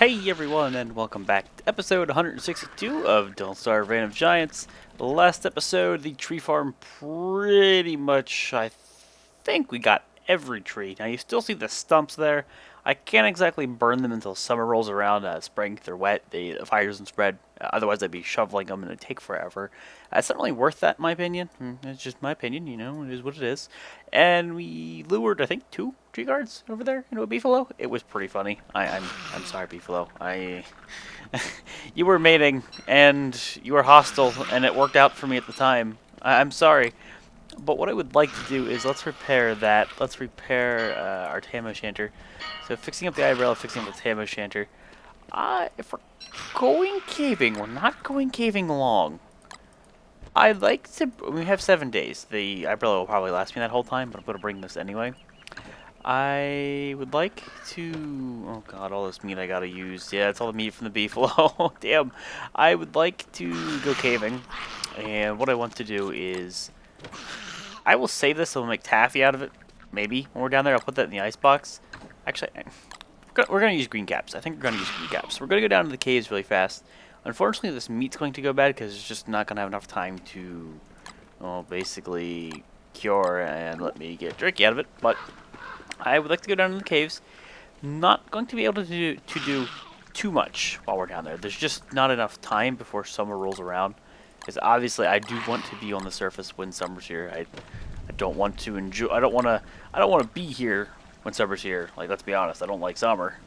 Hey everyone, and welcome back to episode 162 of Don't Starve Reign of Giants. Last episode, the tree farm pretty much, I think we got every tree. Now you still see the stumps there. I can't exactly burn them until summer rolls around. Spring, they're wet, the fire doesn't spread. Otherwise, I'd be shoveling them and it'd take forever. It's not really worth that, in my opinion. It's just my opinion, it is what it is. And we lured, I think, 2 tree guards over there into a beefalo. It was pretty funny. I'm sorry, beefalo. You were mating and you were hostile, and it worked out for me at the time. I'm sorry. But what I would like to do is let's repair that. Let's repair our tam o'shanter. So fixing up the eyebrow, fixing up the tam o'shanter. If we're going caving, we're not going caving long. I'd like to. We have 7 days. The eyebrow will probably last me that whole time, but I'm going to bring this anyway. I would like to. Oh god, all this meat I gotta use. Yeah, it's all the meat from the beefalo. Damn. I would like to go caving, and what I want to do is I will save this and we'll make taffy out of it. Maybe when we're down there, I'll put that in the ice box. Actually, we're gonna use green caps. I think we're gonna use green caps. We're gonna go down to the caves really fast. Unfortunately, this meat's going to go bad because it's just not gonna have enough time to, well, basically cure and let me get jerky out of it. But I would like to go down to the caves. Not going to be able to do too much while we're down there. There's just not enough time before summer rolls around. Because obviously I do want to be on the surface when summer's here. I don't want to enjoy. I don't want to be here when summer's here. Like, let's be honest, I don't like summer.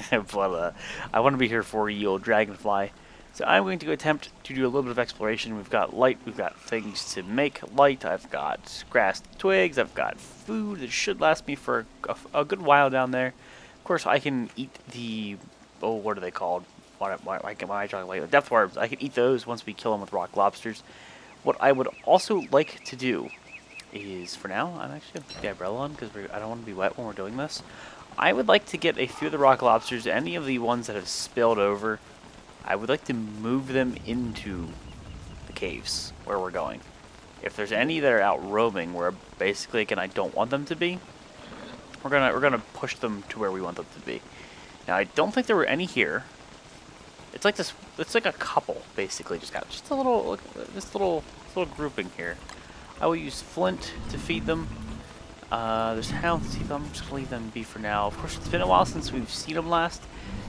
But I want to be here for ye old dragonfly. So I'm going to go attempt to do a little bit of exploration. We've got light. We've got things to make light. I've got grass twigs. I've got food that should last me for a good while down there. Of course, I can eat the what are they called? Why am I talking like depth worms? I can eat those once we kill them with rock lobsters. What I would also like to do is, for now, I'm actually going to put the umbrella on because I don't want to be wet when we're doing this. I would like to get a few of the rock lobsters, any of the ones that have spilled over. I would like to move them into the caves where we're going. If there's any that are out roaming, where basically, again, I don't want them to be, we're gonna push them to where we want them to be. Now, I don't think there were any here. It's like this. It's like a couple, basically. Just a little, this little grouping here. I will use flint to feed them. There's hounds. I'm just gonna leave them be for now. Of course, it's been a while since we've seen them last,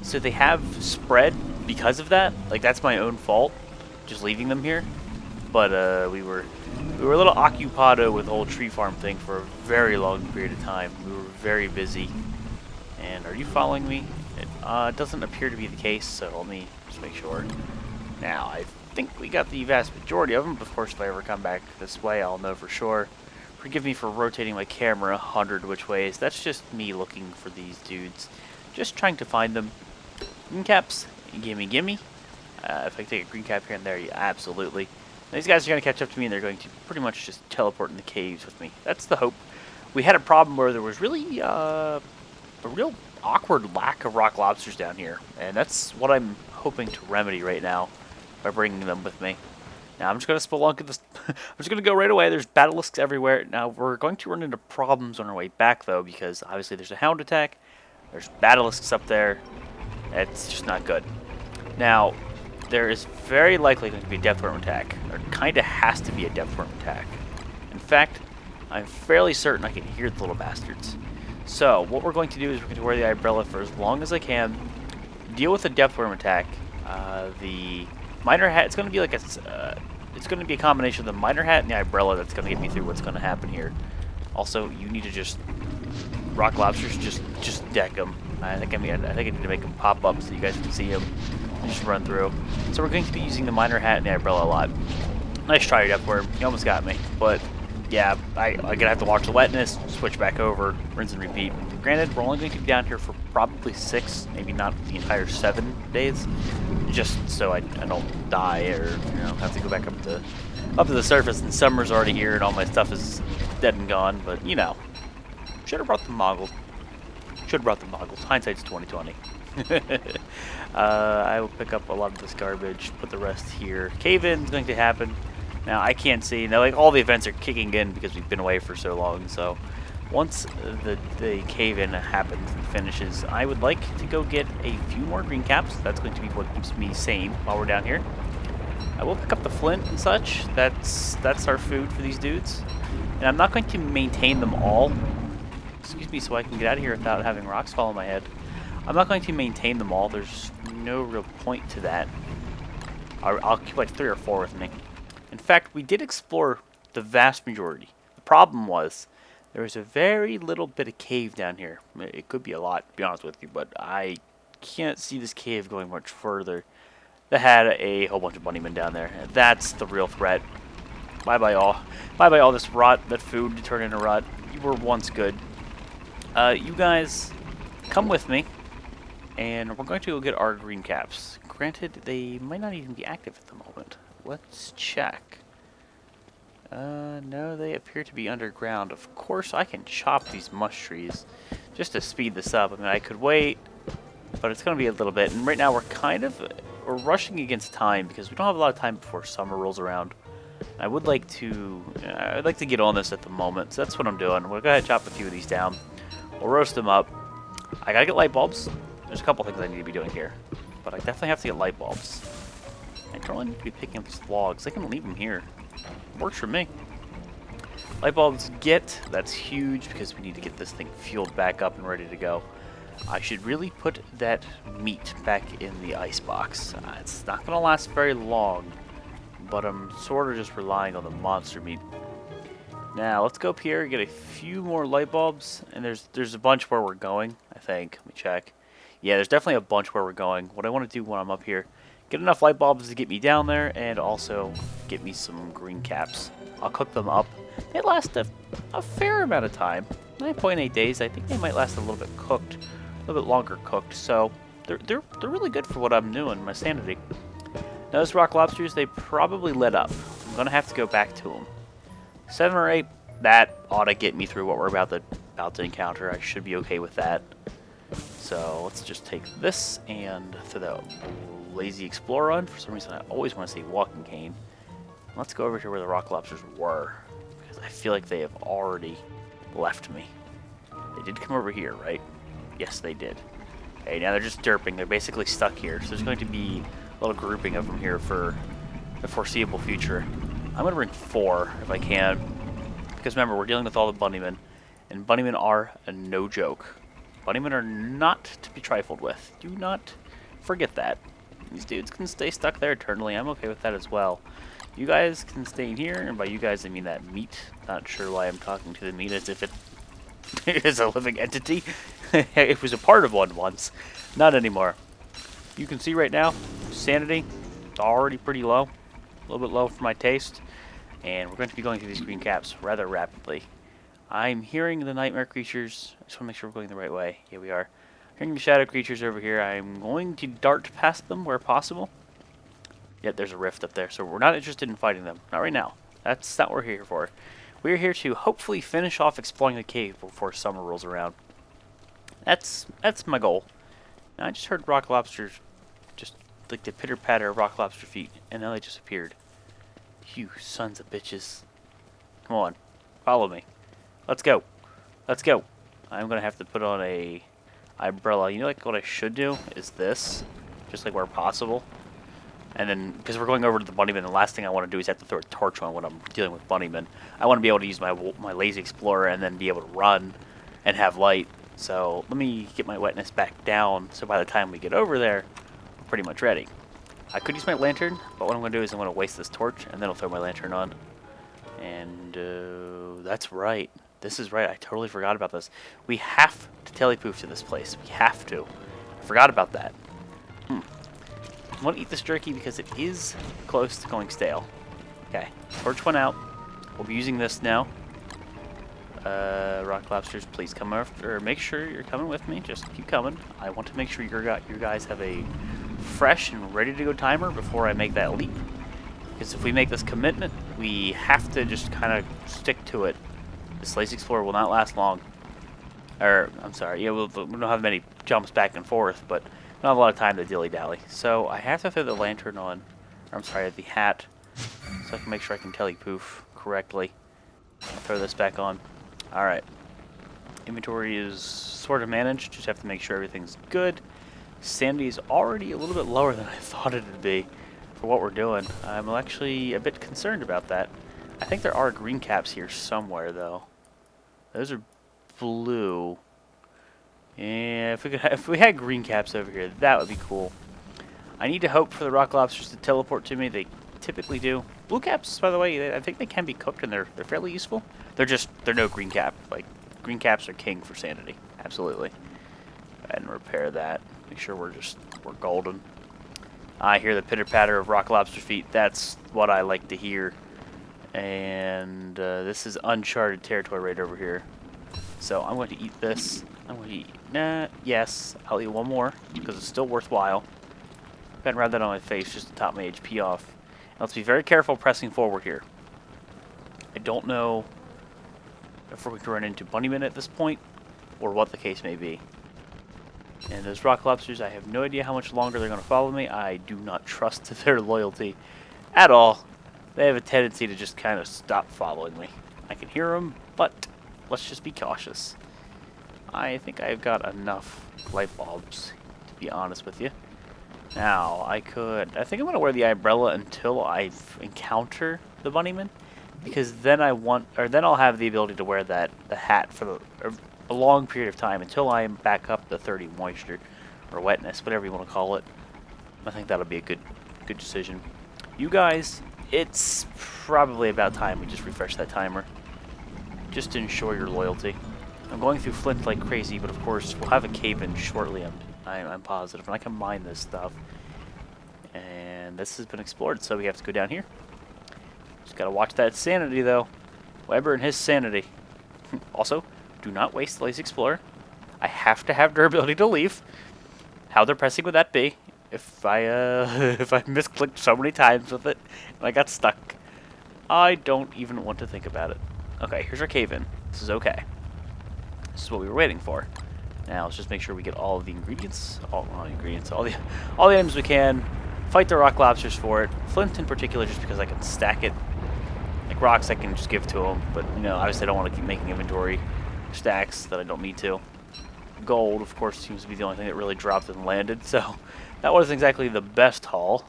so they have spread because of that. Like, that's my own fault, just leaving them here. But we were a little occupado with the whole tree farm thing for a very long period of time. We were very busy. And are you following me? It doesn't appear to be the case, so let me just make sure. Now, I think we got the vast majority of them, but of course if I ever come back this way, I'll know for sure. Forgive me for rotating my camera 100 which ways. That's just me looking for these dudes. Just trying to find them. Green caps, gimme gimme. If I take a green cap here and there, yeah, absolutely. These guys are going to catch up to me and they're going to pretty much just teleport in the caves with me. That's the hope. We had a problem where there was really a real awkward lack of rock lobsters down here, and that's what I'm hoping to remedy right now by bringing them with me. Now I'm just going to spelunk this. I'm just going to go right away. There's basilisks everywhere. Now we're going to run into problems on our way back though, because obviously there's a hound attack. There's basilisks up there. It's just not good. Now there is very likely going to be a depthworm attack. There kind of has to be a depthworm attack. In fact, I'm fairly certain I can hear the little bastards. So, what we're going to do is we're going to wear the umbrella for as long as I can, deal with the depthworm attack. The miner hat, it's going to be like it's going to be a combination of the miner hat and the umbrella that's going to get me through what's going to happen here. Also, you need to just, rock lobsters, just deck them. I think I need to make them pop up so you guys can see them and just run through. So we're going to be using the miner hat and the umbrella a lot. Nice try, depthworm. You almost got me, but yeah, I'm going to have to watch the wetness, switch back over, rinse and repeat. Granted, we're only going to be down here for probably 6, maybe not the entire 7 days, just so I don't die or have to go back up to the surface, and summer's already here and all my stuff is dead and gone, but should have brought the moggles. Should have brought the moggles. Hindsight's 2020. I will pick up a lot of this garbage, put the rest here. Cave-in's going to happen. Now, I can't see. Now, like, all the events are kicking in because we've been away for so long, so Once the cave-in happens and finishes, I would like to go get a few more green caps. That's going to be what keeps me sane while we're down here. I will pick up the flint and such. That's our food for these dudes. And I'm not going to maintain them all. Excuse me, so I can get out of here without having rocks fall on my head. I'm not going to maintain them all. There's no real point to that. I'll keep like 3 or 4 with me. In fact, we did explore the vast majority. The problem was there was a very little bit of cave down here. It could be a lot, to be honest with you, but I can't see this cave going much further. That had a whole bunch of bunnymen down there. And that's the real threat. Bye-bye all. Bye-bye all this rot, that food to turn into rot. You were once good. You guys, come with me. And we're going to go get our green caps. Granted, they might not even be active at the moment. Let's check. No, they appear to be underground. Of course, I can chop these mush trees just to speed this up. I mean, I could wait, but it's going to be a little bit. And right now, we're rushing against time because we don't have a lot of time before summer rolls around. I'd like to get on this at the moment, so that's what I'm doing. We'll go ahead and chop a few of these down. We'll roast them up. I gotta get light bulbs. There's a couple things I need to be doing here, but I definitely have to get light bulbs. I don't need to be picking up these logs. I can leave them here. Works for me. Light bulbs that's huge because we need to get this thing fueled back up and ready to go. I should really put that meat back in the ice box. It's not going to last very long, but I'm sort of just relying on the monster meat. Now, let's go up here, get a few more light bulbs, and there's a bunch where we're going, I think. Let me check. Yeah, there's definitely a bunch where we're going. What I want to do when I'm up here, get enough light bulbs to get me down there, and also get me some green caps. I'll cook them up. They last a fair amount of time. 9.8 days. I think they might last a little bit cooked, a little bit longer cooked. So they're really good for what I'm doing. My sanity. Now those rock lobsters, they probably lit up. I'm gonna have to go back to them. 7 or 8. That ought to get me through what we're about to encounter. I should be okay with that. So let's just take this and throw the lazy explorer on. For some reason, I always want to say walking cane. Let's go over to where the rock lobsters were, because I feel like they have already left me. They did come over here, right? Yes, they did. Okay, now they're just derping. They're basically stuck here. So there's going to be a little grouping of them here for the foreseeable future. I'm going to bring 4 if I can, because remember, we're dealing with all the bunnymen, and bunnymen are a no joke. Bunnymen are not to be trifled with. Do not forget that. These dudes can stay stuck there eternally. I'm okay with that as well. You guys can stay in here, and by you guys I mean that meat. Not sure why I'm talking to the meat as if it is a living entity. It was a part of one once. Not anymore. You can see right now, sanity already pretty low. A little bit low for my taste. And we're going to be going through these green caps rather rapidly. I'm hearing the nightmare creatures. I just want to make sure we're going the right way. Here we are. Hearing the shadow creatures over here. I'm going to dart past them where possible. Yet there's a rift up there, so we're not interested in fighting them. Not right now. That's not what we're here for. We're here to hopefully finish off exploring the cave before summer rolls around. That's my goal. Now, I just heard rock lobsters, just like the pitter-patter of rock lobster feet, and then they just appeared. You sons of bitches. Come on. Follow me. Let's go. Let's go. I'm going to have to put on a umbrella. You know, like what I should do is this, just like where possible. And then, because we're going over to the bunnymen, the last thing I want to do is have to throw a torch on when I'm dealing with bunnymen. I want to be able to use my lazy explorer and then be able to run and have light. So let me get my wetness back down, so by the time we get over there, we're pretty much ready. I could use my lantern, but what I'm going to do is I'm going to waste this torch, and then I'll throw my lantern on. And that's right. This is right. I totally forgot about this. We have to telepoof to this place. We have to. I forgot about that. I want to eat this jerky because it is close to going stale. Okay. Torch went out. We'll be using this now. Rock lobsters, please come after. Make sure you're coming with me. Just keep coming. I want to make sure you guys have a fresh and ready to go timer before I make that leap. Because if we make this commitment, we have to just kind of stick to it. This lazy explorer will not last long. Or, I'm sorry, yeah, we don't have many jumps back and forth, but we don't have a lot of time to dilly-dally. So I have to throw the lantern on, or I'm sorry, the hat, so I can make sure I can telepoof correctly. I'll throw this back on. Alright. Inventory is sort of managed, just have to make sure everything's good. Sanity is already a little bit lower than I thought it'd be for what we're doing. I'm actually a bit concerned about that. I think there are green caps here somewhere, though. Those are blue. Yeah, if we had green caps over here, that would be cool. I need to hope for the rock lobsters to teleport to me. They typically do. Blue caps, by the way, I think they can be cooked and they're fairly useful. They're no green cap. Like, green caps are king for sanity. Absolutely. And repair that. Make sure we're golden. I hear the pitter patter of rock lobster feet. That's what I like to hear. And this is uncharted territory right over here. So I'm going to eat this. I'm going to eat. Yes, I'll eat one more because it's still worthwhile. Go ahead and rub that on my face just to top my HP off. And let's be very careful pressing forward here. I don't know if we're going to run into bunnymen at this point or what the case may be. And those rock lobsters, I have no idea how much longer they're going to follow me. I do not trust their loyalty at all. They have a tendency to just kind of stop following me. I can hear them, but let's just be cautious. I think I've got enough light bulbs, to be honest with you. Now, I think I'm going to wear the umbrella until I encounter the bunnyman, because then then I'll have the ability to wear the hat for a long period of time until I am back up to 30 moisture or wetness, whatever you want to call it. I think that'll be a good decision. You guys, it's probably about time we just refresh that timer, just to ensure your loyalty. I'm going through Flint like crazy, but of course we'll have a cave-in shortly. I'm positive, and I can mine this stuff. And this has been explored, so we have to go down here. Just gotta watch that sanity, though. Weber and his sanity. Also, do not waste the Lazy Explorer. I have to have durability to leave. How depressing would that be if I if I misclicked so many times with it and I got stuck? I don't even want to think about it. Okay, here's our cave-in. This is okay. This is what we were waiting for. Now let's just make sure we get all of the ingredients, all the items we can. Fight the rock lobsters for it. Flint in particular, just because I can stack it. Like rocks, I can just give to them, but you know, obviously I don't want to keep making inventory stacks that I don't need to. Gold, of course, seems to be the only thing that really dropped and landed, so that wasn't exactly the best haul.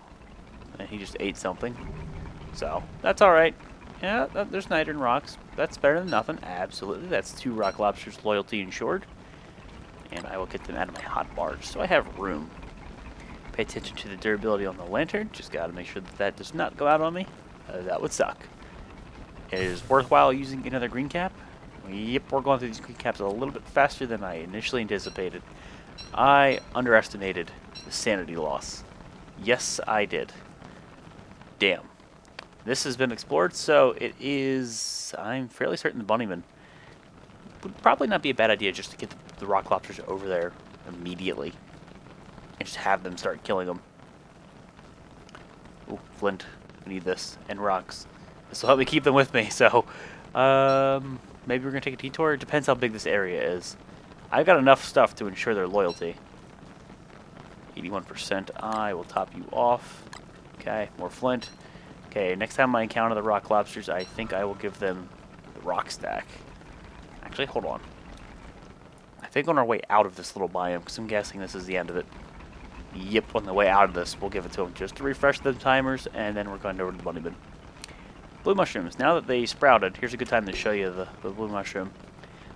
And he just ate something, so that's all right. Yeah, there's niter and rocks. That's better than nothing. Absolutely, that's 2 rock lobsters, loyalty insured. And I will get them out of my hot barge, so I have room. Pay attention to the durability on the lantern. Just gotta make sure that does not go out on me. That would suck. It is worthwhile using another green cap. Yep, we're going through these green caps a little bit faster than I initially anticipated. I underestimated the sanity loss. Yes, I did. Damn. This has been explored, so it is... I'm fairly certain the bunnyman would probably not be a bad idea just to get the rock lobsters over there immediately. And just have them start killing them. Ooh, flint. We need this. And rocks. This will help me keep them with me, so... maybe we're going to take a detour. It depends how big this area is. I've got enough stuff to ensure their loyalty. 81%. I will top you off. Okay, more flint. Okay, next time I encounter the rock lobsters, I think I will give them the rock stack. Actually, hold on. I think on our way out of this little biome, because I'm guessing this is the end of it. Yep, on the way out of this, we'll give it to them just to refresh the timers, and then we're going over to the bunnyman. Blue mushrooms. Now that they sprouted, here's a good time to show you the blue mushroom.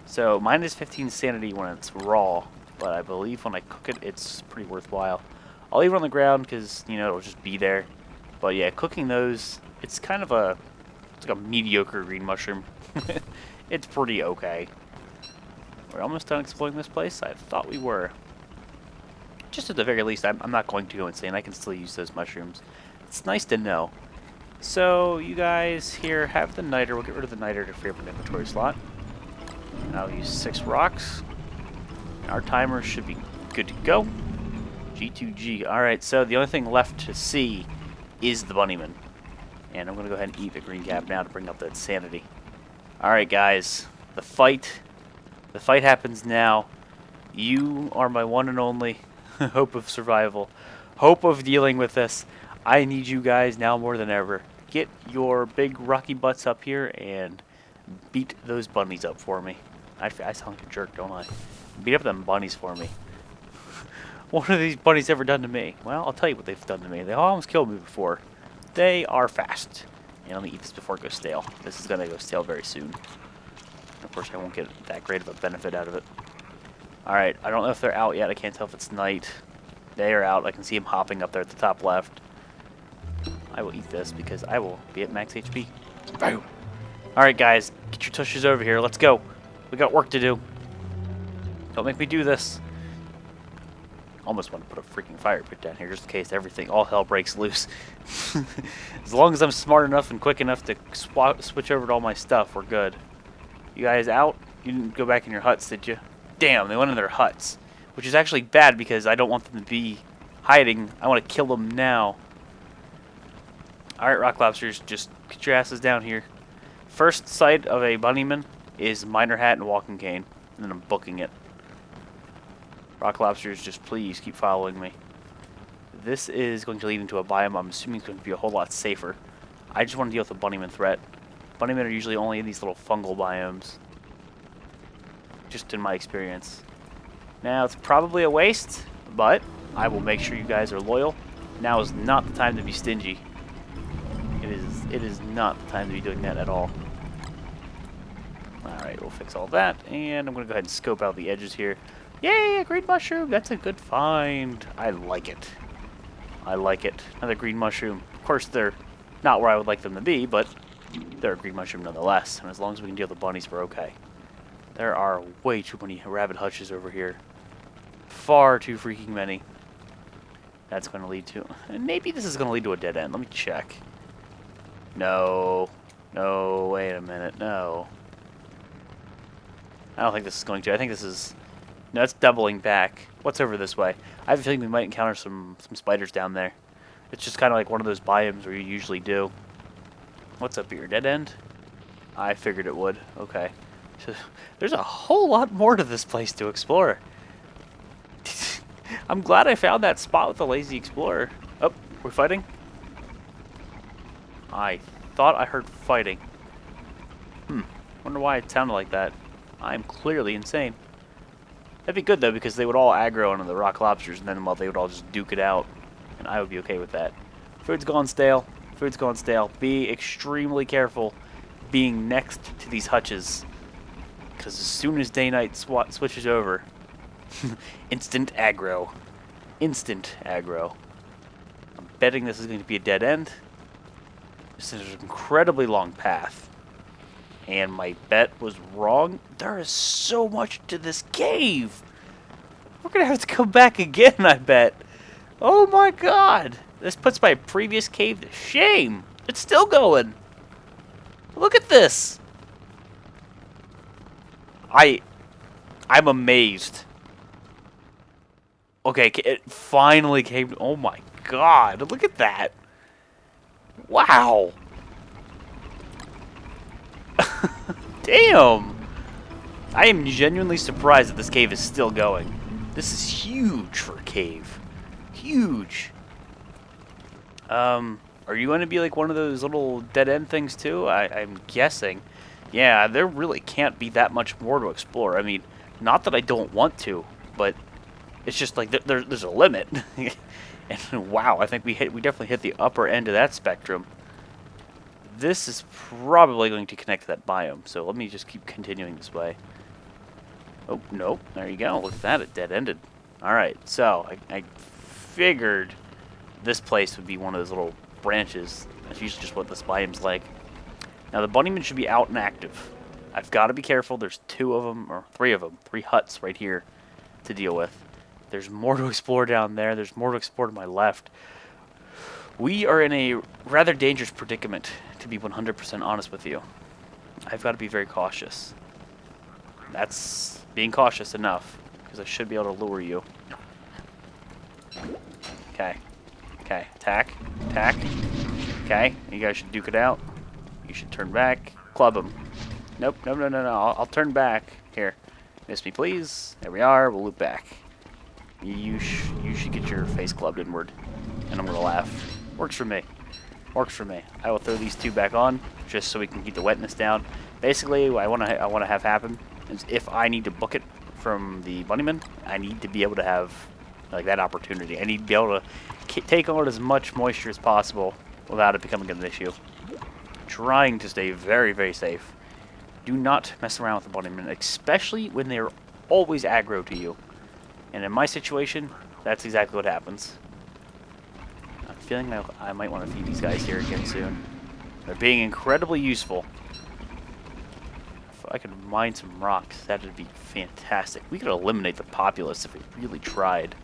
So, mine is 15 sanity when it's raw, but I believe when I cook it, it's pretty worthwhile. I'll leave it on the ground because, you know, it'll just be there. But yeah, cooking those, it's kind of it's like a mediocre green mushroom. It's pretty okay. We're almost done exploring this place. I thought we were. Just at the very least, I'm not going to go insane. I can still use those mushrooms. It's nice to know. So, you guys here have the niter. We'll get rid of the niter to free up an inventory slot. I'll use 6 rocks. Our timer should be good to go. G2G. Alright, so the only thing left to see is the bunnyman. And I'm going to go ahead and eat the green cap now to bring up that sanity. Alright, guys. The fight happens now. You are my one and only hope of survival. Hope of dealing with this. I need you guys now more than ever. Get your big rocky butts up here and beat those bunnies up for me. I sound like a jerk, don't I? Beat up them bunnies for me. What have these bunnies ever done to me? Well, I'll tell you what they've done to me. They almost killed me before. They are fast. And let me eat this before it goes stale. This is going to go stale very soon. Of course, I won't get that great of a benefit out of it. Alright, I don't know if they're out yet. I can't tell if it's night. They are out. I can see them hopping up there at the top left. I will eat this because I will be at max HP. Boom. Alright, guys. Get your tushes over here. Let's go. We got work to do. Don't make me do this. Almost want to put a freaking fire pit down here just in case all hell breaks loose. As long as I'm smart enough and quick enough to switch over to all my stuff, we're good. You guys out? You didn't go back in your huts, did you? Damn, they went in their huts. Which is actually bad because I don't want them to be hiding. I want to kill them now. Alright, rock lobsters, just get your asses down here. First sight of a bunnyman is miner hat and walking cane. And then I'm booking it. Rock lobsters, just please keep following me. This is going to lead into a biome I'm assuming is going to be a whole lot safer. I just want to deal with the bunnyman threat. Bunnymen are usually only in these little fungal biomes. Just in my experience. Now, it's probably a waste, but I will make sure you guys are loyal. Now is not the time to be stingy. It is not the time to be doing that at all. Alright, we'll fix all that, and I'm going to go ahead and scope out the edges here. Yay, a green mushroom! That's a good find. I like it. I like it. Another green mushroom. Of course, they're not where I would like them to be, but they're a green mushroom nonetheless. And as long as we can deal with the bunnies, we're okay. There are way too many rabbit hutches over here. Far too freaking many. That's going to lead to... And maybe this is going to lead to a dead end. Let me check. No. No, wait a minute. No. I don't think this is going to. I think this is... No, it's doubling back. What's over this way? I have a feeling we might encounter some spiders down there. It's just kind of like one of those biomes where you usually do. What's up here? Dead end? I figured it would. Okay. So, there's a whole lot more to this place to explore. I'm glad I found that spot with the lazy explorer. Oh, we're fighting? I thought I heard fighting. Wonder why it sounded like that. I'm clearly insane. That'd be good, though, because they would all aggro onto the rock lobsters, and then they would all just duke it out. And I would be okay with that. Food's gone stale. Food's gone stale. Be extremely careful being next to these hutches. Because as soon as day-night switches over, instant aggro. Instant aggro. I'm betting this is going to be a dead end. This is an incredibly long path. And my bet was wrong. There is so much to this cave. We're going to have to come back again, I bet. Oh my god. This puts my previous cave to shame. It's still going. Look at this. I'm amazed. Okay, it finally came. Oh my god. Look at that. Wow. Damn! I am genuinely surprised that this cave is still going. This is huge for a cave. Huge. Are you going to be like one of those little dead end things too? I'm guessing. Yeah, there really can't be that much more to explore. I mean, not that I don't want to, but it's just like there's a limit. And wow, I think we definitely hit the upper end of that spectrum. This is probably going to connect to that biome, so let me just keep continuing this way. Oh, nope. There you go. Look at that. It dead-ended. Alright, so I figured this place would be one of those little branches. That's usually just what this biome's like. Now, the bunnymen should be out and active. I've got to be careful. There's 2 of them, or 3 of them. 3 huts right here to deal with. There's more to explore down there. There's more to explore to my left. We are in a rather dangerous predicament, to be 100% honest with you. I've got to be very cautious. That's being cautious enough, because I should be able to lure you. Okay. Okay. Attack. Attack. Okay. You guys should duke it out. You should turn back. Club him. Nope. No, no, no, no. I'll turn back. Here. Miss me, please. There we are. We'll loop back. You should get your face clubbed inward, and I'm going to laugh. Works for me. Works for me. I will throw these 2 back on, just so we can keep the wetness down. Basically, what I want to have happen is if I need to book it from the bunnyman, I need to be able to have like that opportunity. I need to be able to take on as much moisture as possible without it becoming an issue. Trying to stay very, very safe. Do not mess around with the bunnyman, especially when they're always aggro to you. And in my situation, that's exactly what happens. I'm feeling I might want to feed these guys here again soon. They're being incredibly useful. If I could mine some rocks, that would be fantastic. We could eliminate the populace if we really tried.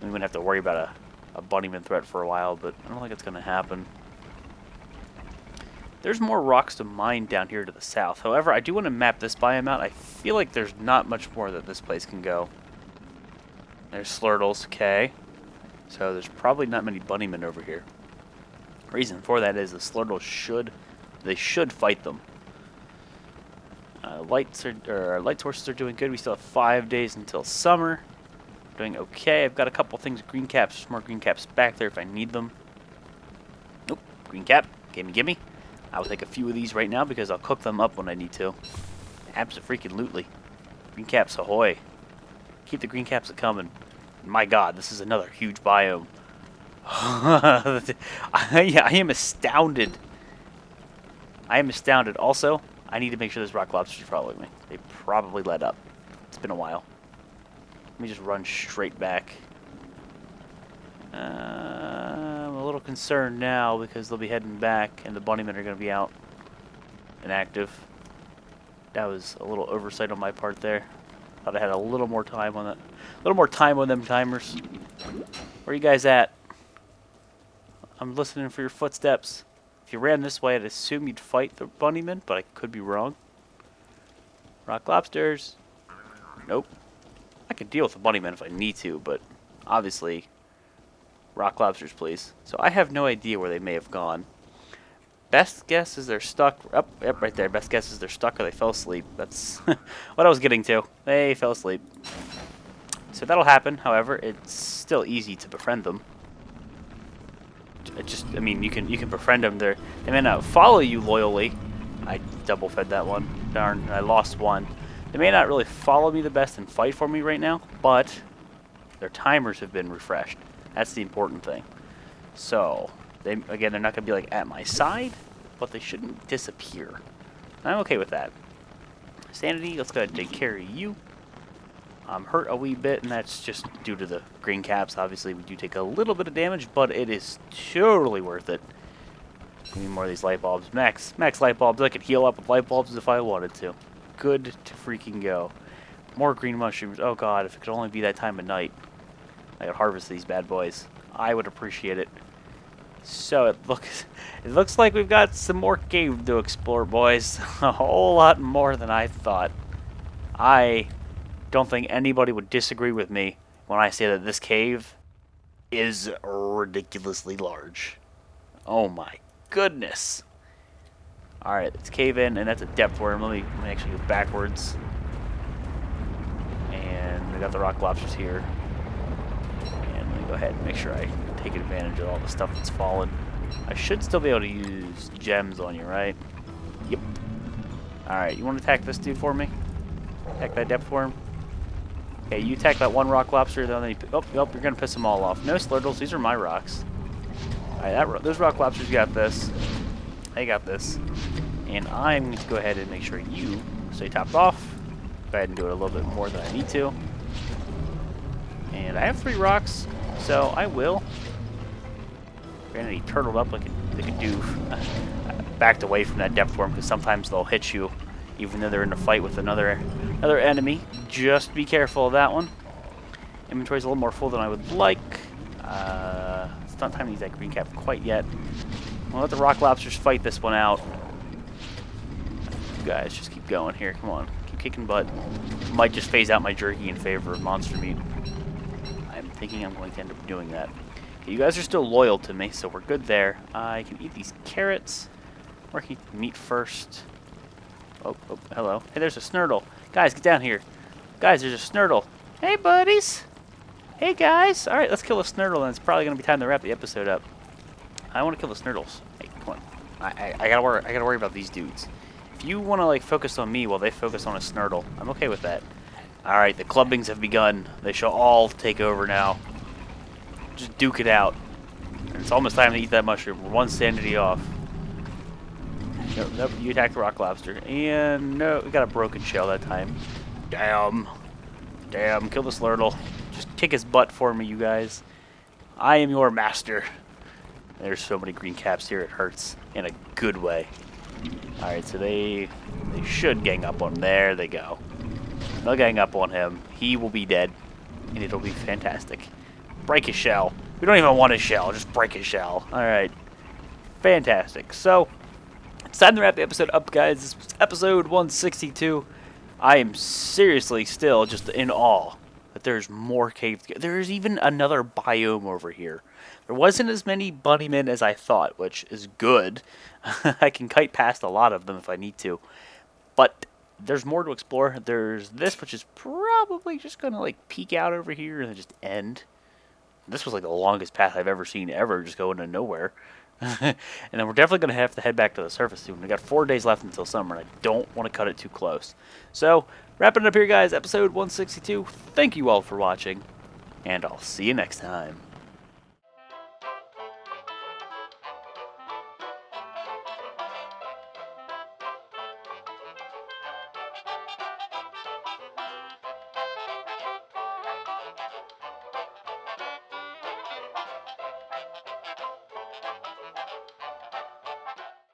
We wouldn't have to worry about a bunnyman threat for a while, but I don't think it's going to happen. There's more rocks to mine down here to the south. However, I do want to map this biome out. I feel like there's not much more that this place can go. There's slurtles, okay. So there's probably not many bunnymen over here. Reason for that is the slurtles should fight them. Light sources are doing good. We still have 5 days until summer. Doing okay. I've got a couple things, green caps. There's more green caps back there if I need them. Nope, green cap. Gimme. I will take a few of these right now because I'll cook them up when I need to. Abso-freaking-lutely. Green caps ahoy. Keep the green caps a-coming. My god, this is another huge biome. I am astounded. Also, I need to make sure those rock lobsters are following me. They probably let up. It's been a while. Let me just run straight back. I'm a little concerned now because they'll be heading back and the bunnymen are going to be out and active. That was a little oversight on my part there. Thought I had a little more time on that. A little more time on them timers. Where are you guys at? I'm listening for your footsteps. If you ran this way, I'd assume you'd fight the bunnymen, but I could be wrong. Rock lobsters. Nope. I could deal with the bunnymen if I need to, but obviously, rock lobsters, please. So I have no idea where they may have gone. Best guess is they're stuck. Yep, right there. Best guess is they're stuck or they fell asleep. That's what I was getting to. They fell asleep. So that'll happen. However, it's still easy to befriend them. I mean, you can befriend them. They may not follow you loyally. I double fed that one. Darn, I lost one. They may not really follow me the best and fight for me right now, but their timers have been refreshed. That's the important thing. So, they're not going to be like at my side, but they shouldn't disappear. I'm okay with that. Sanity, let's go ahead and take care of you. I'm hurt a wee bit, and that's just due to the green caps. Obviously, we do take a little bit of damage, but it is totally worth it. We need more of these light bulbs. Max light bulbs. I could heal up with light bulbs if I wanted to. Good to freaking go. More green mushrooms. Oh god, if it could only be that time of night, I could harvest these bad boys. I would appreciate it. So it looks like we've got some more cave to explore, boys. A whole lot more than I thought. I don't think anybody would disagree with me when I say that this cave is ridiculously large. Oh my goodness. Alright, let's cave in, and that's a depth worm. Let me actually go backwards. And we got the rock lobsters here. And let me go ahead and make sure I take advantage of all the stuff that's fallen. I should still be able to use gems on you, right? Yep. Alright, you want to attack this dude for me? Attack that depth worm? Okay, you attack that one rock lobster, then you're going to piss them all off. No slurtles, these are my rocks. Alright, those rock lobsters got this. They got this. And I'm going to go ahead and make sure you stay topped off. Go ahead and do it a little bit more than I need to. And I have 3 rocks, so I will. Granted, he turtled up like a doof. Backed away from that depth worm because sometimes they'll hit you even though they're in a fight with another enemy. Just be careful of that one. Inventory's a little more full than I would like. It's not time to use that green cap quite yet. We'll let the rock lobsters fight this one out. You guys, just keep going here. Come on. Keep kicking butt. Might just phase out my jerky in favor of monster meat. I'm thinking I'm going to end up doing that. Okay, you guys are still loyal to me, so we're good there. I can eat these carrots. Or I can eat the meat first. Oh, hello. Hey, there's a snurtle. Guys, get down here. Guys, there's a snurtle. Hey, buddies. Hey, guys. All right, let's kill a snurtle, and it's probably going to be time to wrap the episode up. I want to kill the snurtles. Hey, come on. I gotta worry about these dudes. If you want to like focus on me while they focus on a Snurtle, I'm okay with that. Alright, the clubbings have begun. They shall all take over now. Just duke it out. And it's almost time to eat that mushroom. We're one sanity off. Nope, nope, you attack the rock lobster. And no, we got a broken shell that time. Damn. Damn, kill the Slurtle. Just kick his butt for me, you guys. I am your master. There's so many green caps here, it hurts. In a good way. Alright, so they should gang up on him. There they go. They'll gang up on him. He will be dead. And it'll be fantastic. Break his shell. We don't even want his shell. Just break his shell. Alright. Fantastic. So, it's time to wrap the episode up, guys. This was episode 162. I am seriously still just in awe that there's more caves. There's even another biome over here. There wasn't as many bunnymen as I thought, which is good. I can kite past a lot of them if I need to. But there's more to explore. There's this, which is probably just going to like peek out over here and then just end. This was like the longest path I've ever seen ever, just going to nowhere. And then we're definitely going to have to head back to the surface soon. We got 4 days left until summer, and I don't want to cut it too close. So, wrapping it up here, guys. Episode 162. Thank you all for watching, and I'll see you next time.